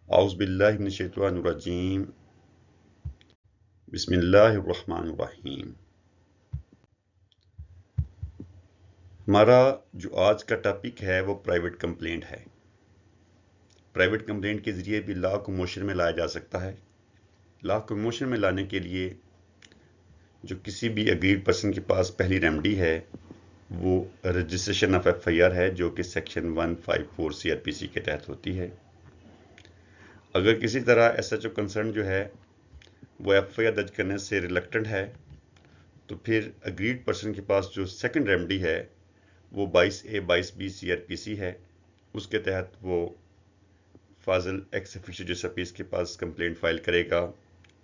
औज़ु बिल्लाहि मिनश्शैतानिर्रजीम बिस्मिल्लाहिर्रहमानिर्रहीम। हमारा जो आज का टॉपिक है वो प्राइवेट कंप्लेंट है। प्राइवेट कंप्लेंट के ज़रिए भी लॉ को मोशन में लाया जा सकता है। लॉ को मोशन में लाने के लिए जो किसी भी अग्रीड पर्सन के पास पहली रेमेडी है वो रजिस्ट्रेशन ऑफ एफआईआर है, जो कि सेक्शन 154 सीआरपीसी के तहत होती है। अगर किसी तरह एसएचओ कंसर्न जो है वो एफआईआर दर्ज करने से रिलक्टेंट है तो फिर अग्रीड पर्सन के पास जो सेकंड रेमेडी है वो 22A 22B सीआरपीसी है। उसके तहत वो फाजिल एक्स ऑफिशियो जस्टिस के पास कंप्लेंट फाइल करेगा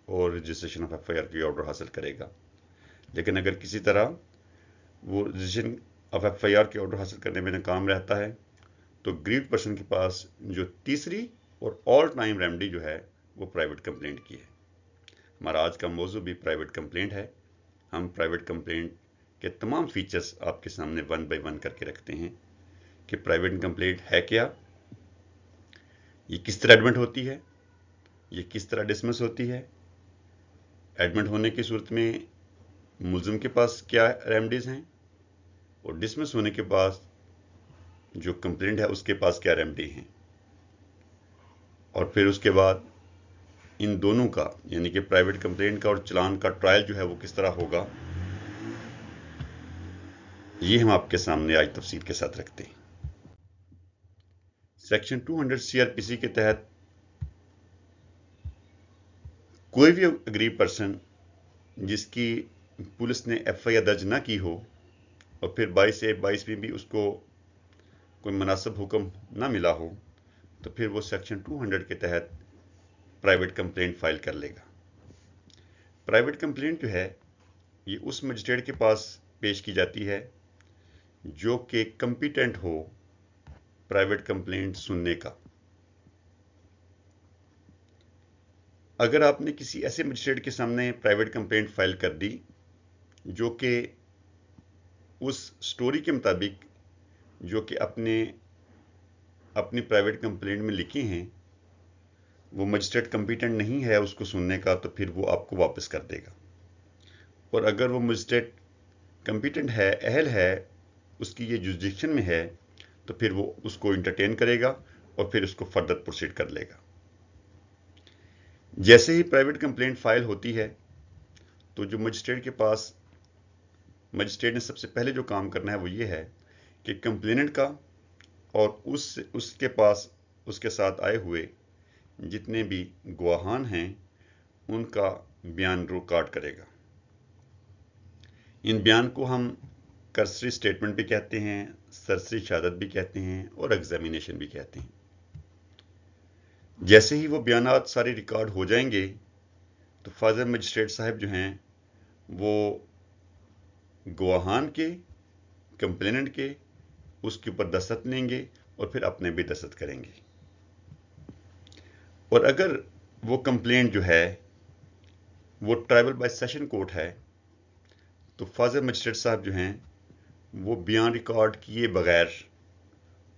और रजिस्ट्रेशन ऑफ एफआईआर की ऑर्डर हासिल करेगा। लेकिन अगर किसी तरह वो रजिस्ट्रेशन ऑफ एफआईआर के ऑर्डर हासिल करने में नाकाम रहता है तो अग्रीड पर्सन के पास जो तीसरी और ऑल टाइम रेमेडी जो है वो प्राइवेट कंप्लेंट की है। हमारा आज का मौजू भी प्राइवेट कंप्लेंट है। हम प्राइवेट कंप्लेंट के तमाम फीचर्स आपके सामने वन बाय वन करके रखते हैं कि प्राइवेट कंप्लेंट है क्या, ये किस तरह एडमिट होती है, ये किस तरह डिसमिस होती है, एडमिट होने की सूरत में मुलजिम के पास क्या रेमेडीज हैं और डिसमिस होने के बाद जो कंप्लेंट है उसके पास क्या रेमेडी हैं, और फिर उसके बाद इन दोनों का यानी कि प्राइवेट कंप्लेंट का और चलान का ट्रायल जो है वो किस तरह होगा, ये हम आपके सामने आज तफसील के साथ रखते हैं। सेक्शन 200 सीआरपीसी के तहत कोई भी अग्रीड पर्सन जिसकी पुलिस ने एफआईआर दर्ज ना की हो और फिर 22A 22B में भी उसको कोई मुनासिब हुक्म ना मिला हो तो फिर वो सेक्शन 200 के तहत प्राइवेट कंप्लेंट फाइल कर लेगा। प्राइवेट कंप्लेंट जो है ये उस मजिस्ट्रेट के पास पेश की जाती है जो कि कंपिटेंट हो प्राइवेट कंप्लेंट सुनने का। अगर आपने किसी ऐसे मजिस्ट्रेट के सामने प्राइवेट कंप्लेंट फाइल कर दी जो कि उस स्टोरी के मुताबिक जो कि अपनी प्राइवेट कंप्लेंट में लिखे हैं वो मजिस्ट्रेट कंपिटेंट नहीं है उसको सुनने का, तो फिर वो आपको वापस कर देगा। और अगर वो मजिस्ट्रेट कंपिटेंट है, अहल है, उसकी ये जुरिडिक्शन में है, तो फिर वो उसको इंटरटेन करेगा और फिर उसको फर्दर प्रोसीड कर लेगा। जैसे ही प्राइवेट कंप्लेंट फाइल होती है तो जो मजिस्ट्रेट ने सबसे पहले जो काम करना है वो ये है कि कंप्लेनेंट का और उसके पास उसके साथ आए हुए जितने भी गवाहान हैं उनका बयान रिकॉर्ड करेगा। इन बयान को हम कर्सरी स्टेटमेंट भी कहते हैं, सरसरी शहादत भी कहते हैं और एग्जामिनेशन भी कहते हैं। जैसे ही वो बयानात सारे रिकॉर्ड हो जाएंगे तो फाजिल मजिस्ट्रेट साहब जो हैं वो गवाहान के, कंप्लेनेंट के उसके ऊपर दस्तखत लेंगे और फिर अपने भी दस्तखत करेंगे। और अगर वो कंप्लेंट जो है वो ट्राइबल बाय सेशन कोर्ट है तो फाजिल मजिस्ट्रेट साहब जो हैं वो बयान रिकॉर्ड किए बगैर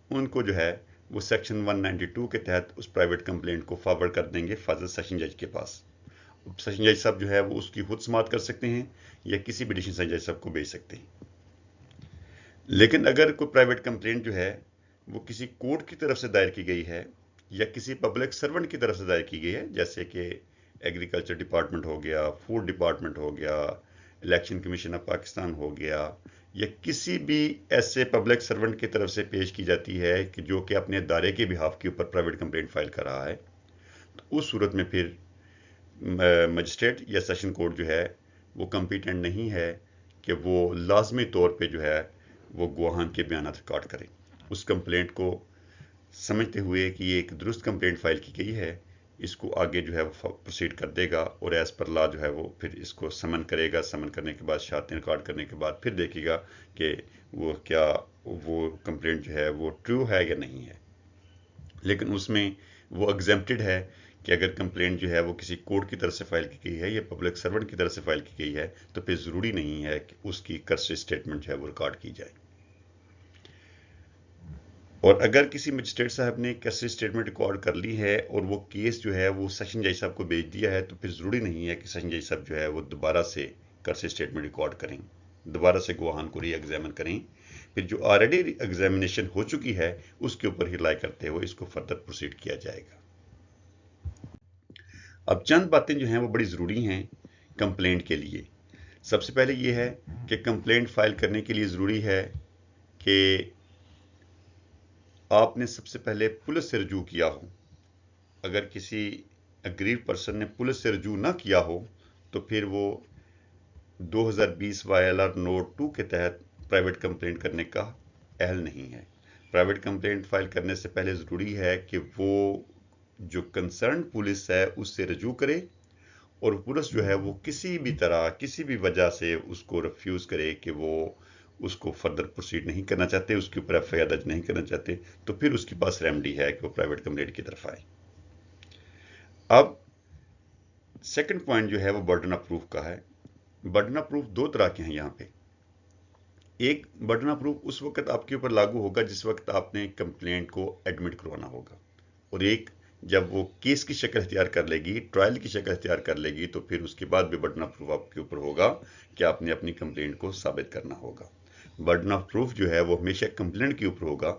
उनको जो है वो सेक्शन 192 के तहत उस प्राइवेट कंप्लेंट को फॉरवर्ड कर देंगे फाजिल सेशन जज के पास। सेशन जज साहब जो है वो उसकी खुद समाअत कर सकते हैं या किसी भी एडिशनल सेशन जज साहब को भेज सकते हैं। लेकिन अगर कोई प्राइवेट कंप्लेंट जो है वो किसी कोर्ट की तरफ से दायर की गई है या किसी पब्लिक सर्वेंट की तरफ से दायर की गई है, जैसे कि एग्रीकल्चर डिपार्टमेंट हो गया, फूड डिपार्टमेंट हो गया, इलेक्शन कमीशन ऑफ पाकिस्तान हो गया, या किसी भी ऐसे पब्लिक सर्वेंट की तरफ से पेश की जाती है कि जो कि अपने दायरे के बिहाफ के ऊपर प्राइवेट कंप्लेंट फाइल कर रहा है, तो उस सूरत में फिर मजिस्ट्रेट या सेशन कोर्ट जो है वो कंपिटेंट नहीं है कि वो लाजमी तौर पे जो है वो गवाहान के बयान रिकॉर्ड करें। उस कंप्लेंट को समझते हुए कि ये एक दुरुस्त कंप्लेंट फाइल की गई है, इसको आगे जो है वो प्रोसीड कर देगा और एज पर लॉ जो है वो फिर इसको समन करेगा। समन करने के बाद शहादतें रिकॉर्ड करने के बाद फिर देखेगा कि वो कंप्लेंट जो है वो ट्रू है या नहीं है। लेकिन उसमें वो एग्जेम्प्टेड है कि अगर कंप्लेंट जो है वो किसी कोर्ट की तरफ से फाइल की गई है या पब्लिक सर्वेंट की तरफ से फाइल की गई है तो फिर ज़रूरी नहीं है कि उसकी कर्सरी स्टेटमेंट जो है वो रिकॉर्ड की जाए। और अगर किसी मजिस्ट्रेट साहब ने कस्टडी स्टेटमेंट रिकॉर्ड कर ली है और वो केस जो है वो सेशन जज साहब को भेज दिया है, तो फिर ज़रूरी नहीं है कि सेशन जज साहब जो है वो दोबारा से कस्टडी स्टेटमेंट रिकॉर्ड करें, दोबारा से गवाहान को री एग्जामिन करें। फिर जो ऑलरेडी एग्जामिनेशन हो चुकी है उसके ऊपर ही रिलाई करते हुए इसको फर्दर प्रोसीड किया जाएगा। अब चंद बातें जो हैं वो बड़ी ज़रूरी हैं कंप्लेंट के लिए। सबसे पहले ये है कि कंप्लेंट फाइल करने के लिए ज़रूरी है कि आपने सबसे पहले पुलिस से रजू किया हो। अगर किसी अग्रीव पर्सन ने पुलिस से रजू ना किया हो तो फिर वो 2020 YLR नोट 2 के तहत प्राइवेट कंप्लेंट करने का अहल नहीं है। प्राइवेट कंप्लेंट फाइल करने से पहले ज़रूरी है कि वो जो कंसर्न पुलिस है उससे रजू करे और पुलिस जो है वो किसी भी तरह किसी भी वजह से उसको रिफ्यूज़ करे कि वो उसको फर्दर प्रोसीड नहीं करना चाहते, उसके ऊपर FIR दर्ज नहीं करना चाहते, तो फिर उसके पास रेमेडी है कि वो प्राइवेट कंप्लेंट की तरफ आए। अब सेकंड पॉइंट जो है वो बर्डन ऑफ प्रूफ का है। बर्डन ऑफ प्रूफ दो तरह के हैं यहाँ पे। एक बर्डन ऑफ प्रूफ उस वक्त आपके ऊपर लागू होगा जिस वक्त आपने कंप्लेंट को एडमिट करवाना होगा, और एक जब वो केस की शक्ल इख्तियार कर लेगी, ट्रायल की शक्ल इख्तियार कर लेगी, तो फिर उसके बाद भी बर्डन ऑफ प्रूफ आपके ऊपर होगा कि आपने अपनी कंप्लेंट को साबित करना होगा। बर्डन ऑफ प्रूफ जो है वो हमेशा कंप्लेनेंट के ऊपर होगा।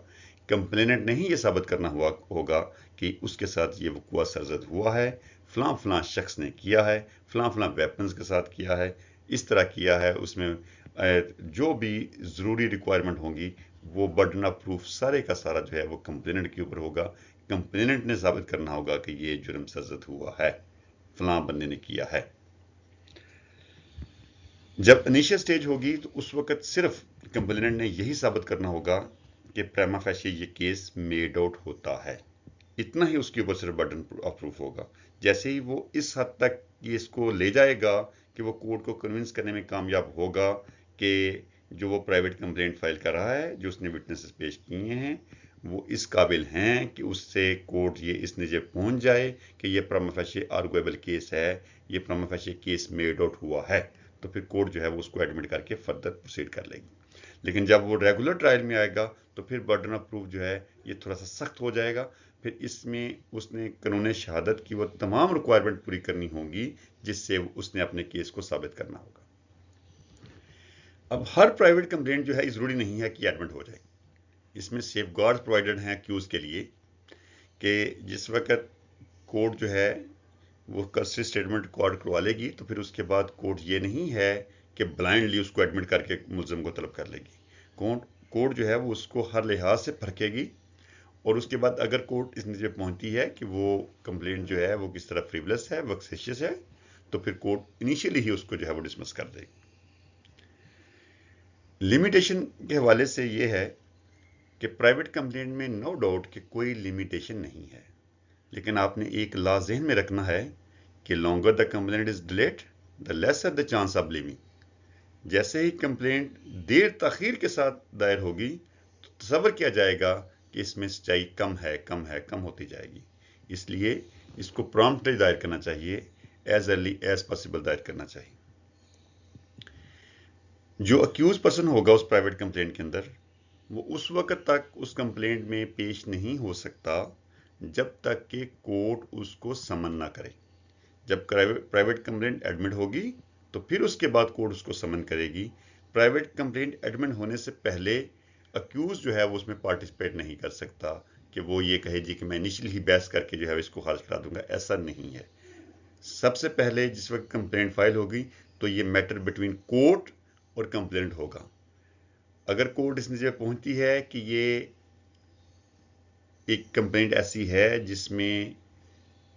कंप्लेनेंट ने ही ये साबित करना होगा कि उसके साथ ये वक़्वा सरजद हुआ है, फलां फलां शख्स ने किया है, फलां फलां वेपन्स के साथ किया है, इस तरह किया है। उसमें जो भी ज़रूरी रिक्वायरमेंट होंगी वो बर्डन ऑफ प्रूफ सारे का सारा जो है वो कंप्लेनेंट के ऊपर होगा। कंप्लेनेंट ने साबित करना होगा कि ये जुर्म सरजद हुआ है, फलां बंदे ने किया है। जब इनिशियल स्टेज होगी तो उस वक्त सिर्फ कंप्लेनेंट ने यही साबित करना होगा कि प्रिमा फेशी ये केस मेड आउट होता है, इतना ही उसके ऊपर सिर्फ बर्डन ऑफ प्रूफ होगा। जैसे ही वो इस हद तक केस को ले जाएगा कि वो कोर्ट को कन्विंस करने में कामयाब होगा कि जो वो प्राइवेट कंप्लेंट फाइल कर रहा है, जो उसने विटनेसेस पेश किए हैं, वो इस काबिल हैं कि उससे कोर्ट ये इस नतीजे पहुंच जाए कि ये प्रिमा फेशी आर्गुएबल केस है, ये प्रिमा फेशी केस मेड आउट हुआ है, तो फिर कोर्ट जो है वो उसको एडमिट करके फर्दर प्रोसीड कर लेगी। लेकिन जब वो रेगुलर ट्रायल में आएगा तो फिर बर्डन ऑफ प्रूफ जो है ये थोड़ा सा सख्त हो जाएगा। फिर इसमें उसने कानून शहादत की वो तमाम रिक्वायरमेंट पूरी करनी होगी जिससे उसने अपने केस को साबित करना होगा। अब हर प्राइवेट कंप्लेंट जो है ज़रूरी नहीं है कि एडमिट हो जाए। इसमें सेफ गार्ड प्रोवाइडेड हैं अक्यूज के लिए कि जिस वक्त कोर्ट जो है वो कस्टडी स्टेटमेंट रिकॉर्ड करवा लेगी तो फिर उसके बाद कोर्ट ये नहीं है कि ब्लाइंडली उसको एडमिट करके मुलजिम को तलब कर लेगी। कोर्ट जो है वो उसको हर लिहाज से परखेगी और उसके बाद अगर कोर्ट इस नतीजे पहुंचती है कि वो कंप्लेंट जो है वो किस तरह फ्रीवलेस है, वक्सेशियस है, तो फिर कोर्ट इनिशियली ही उसको जो है वो डिसमिस कर देगी। लिमिटेशन के हवाले से ये है कि प्राइवेट कंप्लेंट में नो डाउट कि कोई लिमिटेशन नहीं है, लेकिन आपने एक लॉ ज़हन में रखना है कि longer the complaint is delayed the lesser the chance of living. जैसे ही कंप्लेंट देर ताखीर के साथ दायर होगी तो तसव्वुर किया जाएगा कि इसमें सच्चाई कम है, कम है, कम होती जाएगी। इसलिए इसको प्रॉम्प्टली दायर करना चाहिए, एज अर्ली एज पॉसिबल दायर करना चाहिए। जो अक्यूज पर्सन होगा उस प्राइवेट कंप्लेंट के अंदर, वो उस वक्त तक उस कंप्लेंट में पेश नहीं हो सकता जब तक कि कोर्ट उसको समन ना करे। जब प्राइवेट कंप्लेंट एडमिट होगी तो फिर उसके बाद कोर्ट उसको समन करेगी। प्राइवेट कंप्लेंट एडमिट होने से पहले अक्यूज जो है वो उसमें पार्टिसिपेट नहीं कर सकता कि वो ये कहे जी कि मैं इनिशियली ही बहस करके जो है इसको खारिज करा दूंगा, ऐसा नहीं है। सबसे पहले जिस वक्त कंप्लेंट फाइल होगी तो ये मैटर बिटवीन कोर्ट और कंप्लेंट होगा। अगर कोर्ट इस नतीजे पहुंचती है कि ये एक कंप्लेंट ऐसी है जिसमें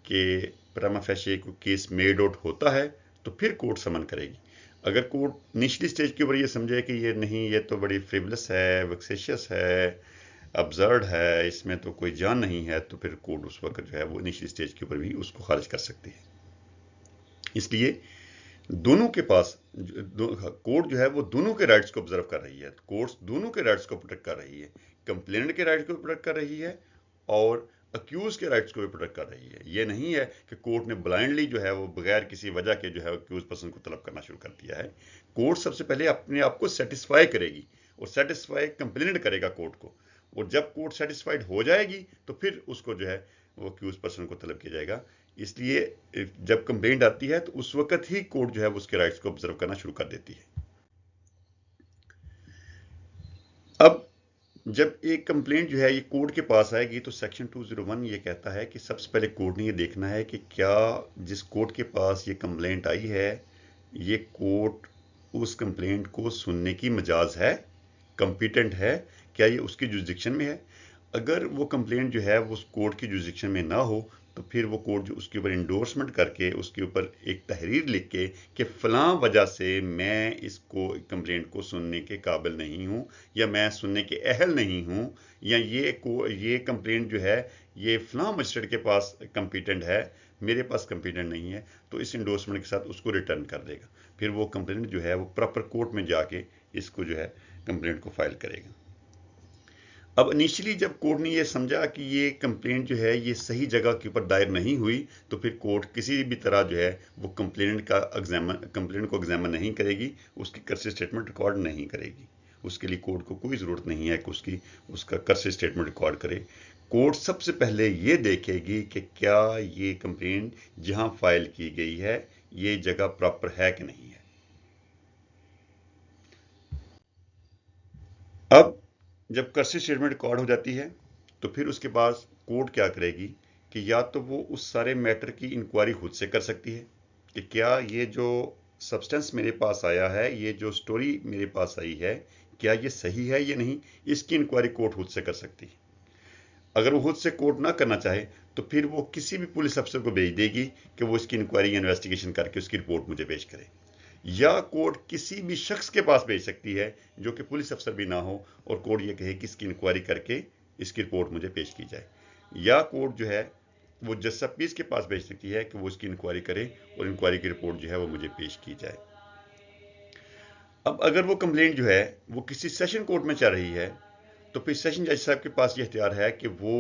कि प्रिमा फेशी को केस मेड आउट होता है तो फिर कोर्ट समन करेगी। अगर कोर्ट निचली स्टेज के ऊपर ये समझे कि ये नहीं, ये तो बड़ी फ्रिवलेस है, वक्सेशियस है, अब्सर्ड है, इसमें तो कोई जान नहीं है, तो फिर कोर्ट उस वक्त जो है वो निचली स्टेज के ऊपर भी उसको खारिज कर सकती है। इसलिए दोनों के पास कोर्ट जो है वो दोनों के राइट्स को ऑब्जर्व कर रही है। कोर्ट दोनों के राइट्स को प्रोटेक्ट कर रही है, कंप्लेनेंट के राइट्स को प्रोटेक्ट कर रही है और अक्यूज के राइट्स को भी प्रोटेक्ट कर रही है। ये नहीं है कि कोर्ट ने ब्लाइंडली जो है वो बगैर किसी वजह के जो है अक्यूज पर्सन को तलब करना शुरू कर दिया है। कोर्ट सबसे पहले अपने आप को सेटिस्फाई करेगी और सेटिस्फाई कंप्लेनेंट करेगा कोर्ट को। और जब कोर्ट सेटिस्फाइड हो जाएगी तो फिर उसको जो है वो अक्यूज पर्सन को तलब किया जाएगा। इसलिए जब कंप्लेंट आती है तो उस वक्त ही कोर्ट जो है उसके राइट्स को ऑब्जर्व करना शुरू कर देती है। अब जब एक कंप्लेंट जो है ये कोर्ट के पास आएगी तो सेक्शन 201 ये कहता है कि सबसे पहले कोर्ट ने ये देखना है कि क्या जिस कोर्ट के पास ये कंप्लेंट आई है ये कोर्ट उस कंप्लेंट को सुनने की मजाज है, कॉम्पिटेंट है, क्या ये उसकी जुरिसडिक्शन में है। अगर वो कंप्लेंट जो है वो उस कोर्ट की जुरिसडिक्शन में ना हो तो फिर वो कोर्ट जो उसके ऊपर इंडोर्समेंट करके उसके ऊपर एक तहरीर लिख के कि फलां वजह से मैं इसको कंप्लेंट को सुनने के काबिल नहीं हूं या मैं सुनने के अहल नहीं हूं या ये कंप्लेंट जो है ये फलां मजिस्ट्रेट के पास कॉम्पिटेंट है, मेरे पास कॉम्पिटेंट नहीं है, तो इस इंडोर्समेंट के साथ उसको रिटर्न कर देगा। फिर वो कंप्लेंट जो है वो प्रॉपर कोर्ट में जाके इसको जो है कंप्लेंट को फाइल करेगा। अब इनिशियली जब कोर्ट ने ये समझा कि ये कंप्लेंट जो है ये सही जगह के ऊपर दायर नहीं हुई तो फिर कोर्ट किसी भी तरह जो है वो कंप्लेंट को एग्जामिन नहीं करेगी, उसकी कर्सिव स्टेटमेंट रिकॉर्ड नहीं करेगी। उसके लिए कोर्ट को कोई ज़रूरत नहीं है कि उसका कर्सिव स्टेटमेंट रिकॉर्ड करे। कोर्ट सबसे पहले ये देखेगी कि क्या ये कंप्लेंट जहां फाइल की गई है ये जगह प्रॉपर है कि नहीं है। अब जब कर्सिव स्टेटमेंट रिकॉर्ड हो जाती है तो फिर उसके बाद कोर्ट क्या करेगी कि या तो वो उस सारे मैटर की इंक्वायरी खुद से कर सकती है कि क्या ये जो सब्सटेंस मेरे पास आया है, ये जो स्टोरी मेरे पास आई है, क्या ये सही है या नहीं, इसकी इंक्वायरी कोर्ट खुद से कर सकती है। अगर वो खुद से कोर्ट ना करना चाहे तो फिर वो किसी भी पुलिस अफसर को भेज देगी कि वो इसकी इंक्वायरी इन्वेस्टिगेशन करके उसकी रिपोर्ट मुझे पेश करे। या कोर्ट किसी भी शख्स के पास भेज सकती है जो कि पुलिस अफसर भी ना हो और कोर्ट ये कहे कि इसकी इंक्वायरी करके इसकी रिपोर्ट मुझे पेश की जाए। या कोर्ट जो है वो जज सब पीस के पास भेज सकती है कि वो इसकी इंक्वायरी करे और इंक्वायरी की रिपोर्ट जो है वो मुझे पेश की जाए। अब अगर वो कंप्लेंट जो है वो किसी सेशन कोर्ट में चल रही है तो फिर सेशन जज साहब के पास ये इख्तियार है कि वो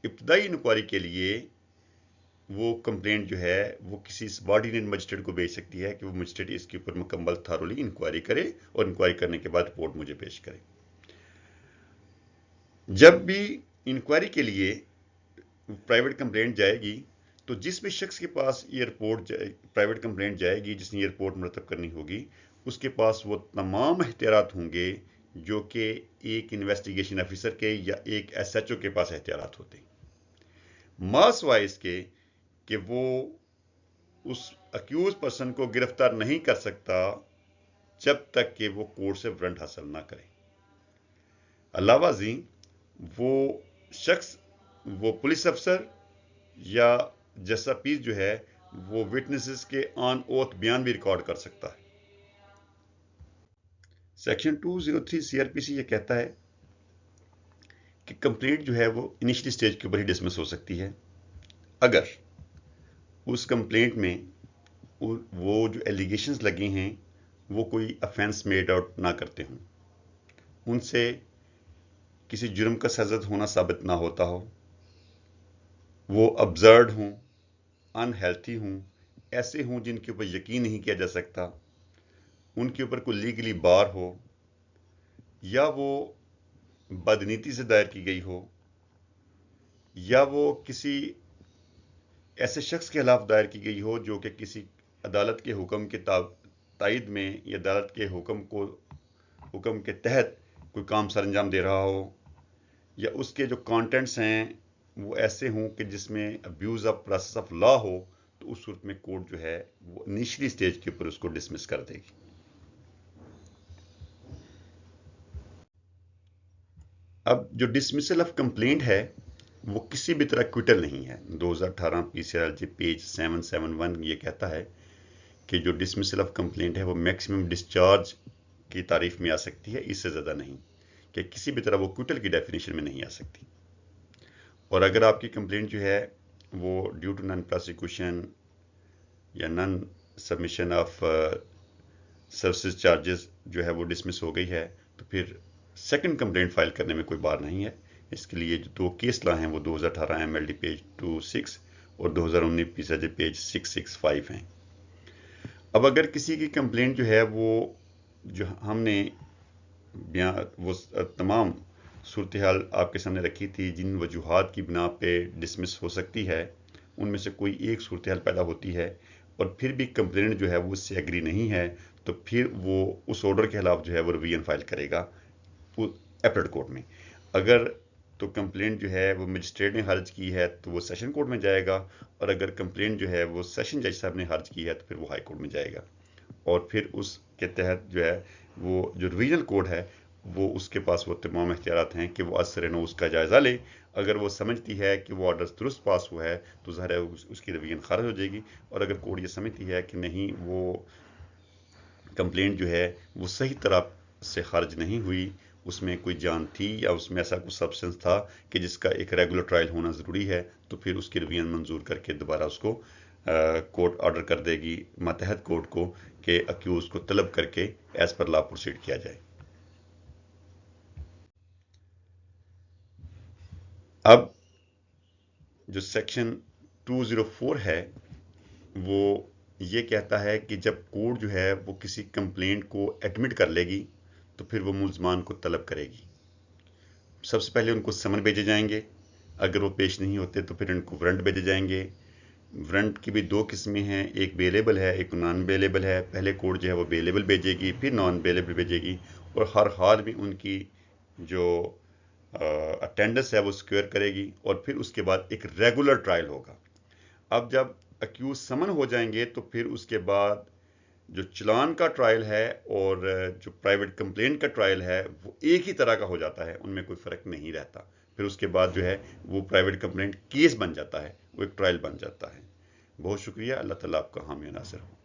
इब्तदाई इंक्वायरी के लिए वो कंप्लेंट जो है वो किसी सबऑर्डिनेट मजिस्ट्रेट को भेज सकती है कि वो मजिस्ट्रेट इसके ऊपर मुकम्मल थारोली इंक्वायरी करे और इंक्वायरी करने के बाद रिपोर्ट मुझे पेश करे। जब भी इंक्वायरी के लिए प्राइवेट कंप्लेंट जाएगी तो जिस भी शख्स के पास ये रिपोर्ट प्राइवेट कंप्लेंट जाएगी, जिसने ये रिपोर्ट मुरतब करनी होगी, उसके पास वो तमाम एहतियात होंगे जो कि एक इन्वेस्टिगेशन ऑफिसर के या एक SHO के पास एहतियात होते हैं। मास वाइज के कि वो उस अक्यूज पर्सन को गिरफ्तार नहीं कर सकता जब तक कि वो कोर्ट से वारंट हासिल ना करे। अलावा जी वो शख्स, वो पुलिस अफसर या जैसा पीस जो है वो विटनेसेस के ऑन ओथ बयान भी रिकॉर्ड कर सकता है। सेक्शन 203 CRPC ये कहता है कि कंप्लेंट जो है वो इनिशियली स्टेज के ऊपर ही डिसमिस हो सकती है अगर उस कंप्लेंट में वो जो एलिगेशंस लगे हैं वो कोई अफेंस मेड आउट ना करते हों, उनसे किसी जुर्म का सज़द होना साबित ना होता हो, वो अब्सर्ड हों, अनहेल्थी हों, ऐसे हों जिनके ऊपर यकीन नहीं किया जा सकता, उनके ऊपर कोई लीगली बार हो, या वो बदनीति से दायर की गई हो, या वो किसी ऐसे शख्स के खिलाफ दायर की गई हो जो कि किसी अदालत के हुक्म के तायद में या अदालत के हुक्म के तहत कोई काम सर अंजाम दे रहा हो, या उसके जो कंटेंट्स हैं वो ऐसे हों कि जिसमें abuse of process of law हो, तो उस सूरत में कोर्ट जो है वो इनिशियली स्टेज के ऊपर उसको डिसमिस कर देगी। अब जो डिसमिसल ऑफ कंप्लेंट है वो किसी भी तरह क्विटल नहीं है। 2018 PCRG पेज 771 ये कहता है कि जो डिसमिसल ऑफ कंप्लेंट है वो मैक्सिमम डिस्चार्ज की तारीफ में आ सकती है, इससे ज़्यादा नहीं, कि किसी भी तरह वो क्विटल की डेफिनेशन में नहीं आ सकती। और अगर आपकी कंप्लेंट जो है वो ड्यू टू नॉन प्रोसिक्यूशन या non submission of services charges जो है वो डिसमिस हो गई है तो फिर सेकंड कंप्लेंट फाइल करने में कोई बार नहीं है। इसके लिए जो दो केस ला हैं वो 2018 MLD पेज 26 और 2019 PCRG पेज 665 हैं। अब अगर किसी की कंप्लेंट जो है वो जो हमने वो तमाम सूरत हाल आपके सामने रखी थी, जिन वजूहात की बिना पे डिसमिस हो सकती है उनमें से कोई एक सूरत हाल पैदा होती है और फिर भी कंप्लेंट जो है वो उससे एग्री नहीं है, तो फिर वो उस ऑर्डर के खिलाफ जो है वो रिवीजन फाइल करेगा एपलेट कोर्ट में। अगर तो कंप्लेंट जो है वो मजिस्ट्रेट ने खारिज की है तो वो सेशन कोर्ट में जाएगा, और अगर कंप्लेंट जो है वो सेशन जज साहब ने खारिज की है तो फिर वो हाई कोर्ट में जाएगा। और फिर उसके तहत जो है वो जो रिवीजनल कोर्ट है वो उसके पास वो तमाम इख्तियारात हैं कि वो असर-ए-नौ उसका जायज़ा ले। अगर वो समझती है कि वो ऑर्डर दुरुस्त पास हुआ है तो ज़ाहिर है उसकी रिवीजन खारिज हो जाएगी, और अगर कोर्ट ये समझती है कि नहीं वो कंप्लेंट जो है वो सही तरह से खारिज नहीं हुई, उसमें कोई जान थी या उसमें ऐसा कुछ सब्सटेंस था कि जिसका एक रेगुलर ट्रायल होना ज़रूरी है, तो फिर उसकी रिवीजन मंजूर करके दोबारा उसको कोर्ट ऑर्डर कर देगी मातहत कोर्ट को कि अक्यूज को तलब करके एज पर लॉ प्रोसीड किया जाए। अब जो सेक्शन 204 है वो ये कहता है कि जब कोर्ट जो है वो किसी कंप्लेंट को एडमिट कर लेगी तो फिर वो मुल्ज़मान को तलब करेगी। सबसे पहले उनको समन भेजे जाएंगे, अगर वो पेश नहीं होते तो फिर उनको वारंट भेजे जाएंगे। वारंट की भी दो किस्में हैं, एक बेलेबल है, एक नॉन बेलेबल है। पहले कोर्ट जो है वो बेलेबल भेजेगी, फिर नॉन बेलेबल भेजेगी, और हर हाल में उनकी जो अटेंडेंस है वो सिक्योर करेगी, और फिर उसके बाद एक रेगुलर ट्रायल होगा। अब जब अक्यूज समन हो जाएंगे तो फिर उसके बाद जो चलान का ट्रायल है और जो प्राइवेट कंप्लेंट का ट्रायल है वो एक ही तरह का हो जाता है, उनमें कोई फ़र्क नहीं रहता। फिर उसके बाद जो है वो प्राइवेट कंप्लेंट केस बन जाता है, वो एक ट्रायल बन जाता है। बहुत शुक्रिया। अल्लाह ताला आपका हामी नासिर हो।